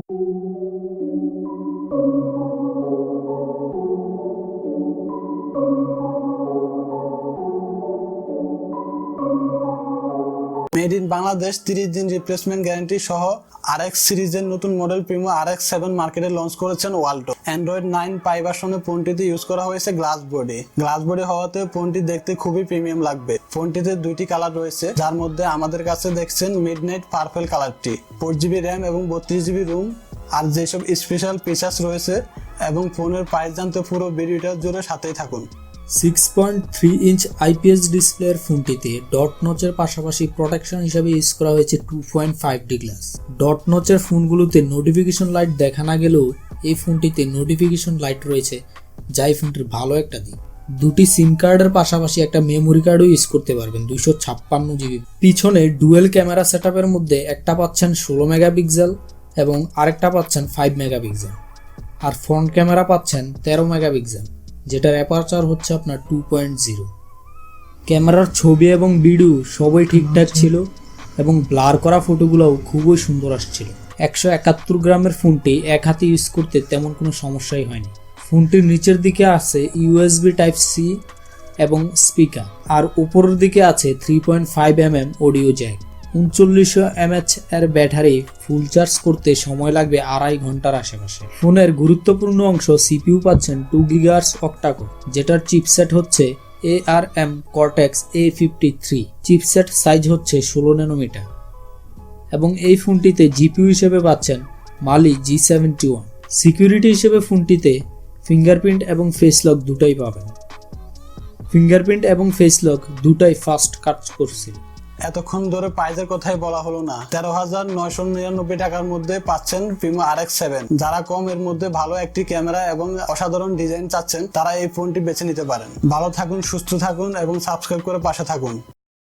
Made in Bangladesh 30 দিন replacement guarantee সহ RX সিরিজের নতুন মডেল প্রিমো RX7 মার্কেটে লঞ্চ করেছেন ওয়ালটন। অ্যান্ড্রয়েড 9 পাই ভার্সনে ফোনটিতে ইউজ করা হয়েছে গ্লাস বডি হওয়াতে ফোনটি দেখতে খুবই প্রিমিয়াম লাগবে। ফোনটিতে দুইটি কালার রয়েছে, যার মধ্যে আমাদের কাছে দেখছেন মিডনাইট পার্পল কালারটি। 4GB র্যাম এবং 32GB রুম আর যেসব স্পেশাল ফিচার্স রয়েছে এবং ফোনের প্রাইস জানতে পুরো ভিডিওটা জুড়ে সাথেই থাকুন। 6.3 ইঞ্চ আইপিএস ডিসপ্লের ফোনটিতে ডট নচের পাশাপাশি প্রোটেকশন হিসাবে ইউজ করা হয়েছে 2.5D গ্লাস। ডট নচের ফোনগুলোতে নোটিফিকেশন লাইট দেখা না গেলেও এই ফোনটিতে নোটিফিকেশন লাইট রয়েছে, যা এই ফোনটির ভালো একটা দিক। দুটি সিম কার্ডের পাশাপাশি একটা মেমোরি কার্ডও ইউজ করতে পারবেন 256GB। পিছনে ডুয়েল ক্যামেরা সেটআপের মধ্যে একটা পাচ্ছেন 16 মেগাপিক্সেল এবং আরেকটা পাচ্ছেন 5 মেগাপিক্সেল, আর ফ্রন্ট ক্যামেরা পাচ্ছেন 13 মেগাপিক্সেল, যেটার অ্যাপারচার হচ্ছে আপনার 2.0। ক্যামেরার ছবি এবং ভিডিও সবই ঠিকঠাক ছিল এবং ব্লার করা ফটোগুলোও খুবই সুন্দর আসছিল। 171 গ্রামের ফোনটি এক হাতে ইউজ করতে তেমন কোনো সমস্যাই হয়নি। ফোনটির নিচের দিকে আছে USB Type-C এবং স্পিকার, আর উপরের দিকে আছে 3.5mm অডিও জ্যাক। 3900 mAh এর ব্যাটারি ফুল চার্জ করতে সময় লাগবে 2.5 ঘন্টার আশেপাশে। ফোনের গুরুত্বপূর্ণ অংশ CPU পাচ্ছেন 2 GHz অক্টাকোর, যেটার চিপসেট হচ্ছে ARM Cortex A53। Chipset size হচ্ছে 16 ন্যানোমিটার এবং এই ফোনটিতে GPU হিসেবে পাচ্ছেন Mali G71। সিকিউরিটি হিসেবে ফোনটিতে ফিঙ্গারপ্রিন্ট এবং ফেস লক দুটাই পাবেন। ফিঙ্গারপ্রিন্ট এবং ফেস লক দুটাই ফাস্ট কাজ করছিল। এতক্ষণ ধরে প্রাইজের কথাই বলা হলো না। 13,999 টাকার মধ্যে পাচ্ছেন প্রিমো RX7। যারা কম এর মধ্যে ভালো একটি ক্যামেরা এবং অসাধারণ ডিজাইন চাচ্ছেন, তারা এই ফোনটি বেছে নিতে পারেন। ভালো থাকুন, সুস্থ থাকুন এবং সাবস্ক্রাইব করে পাশে থাকুন।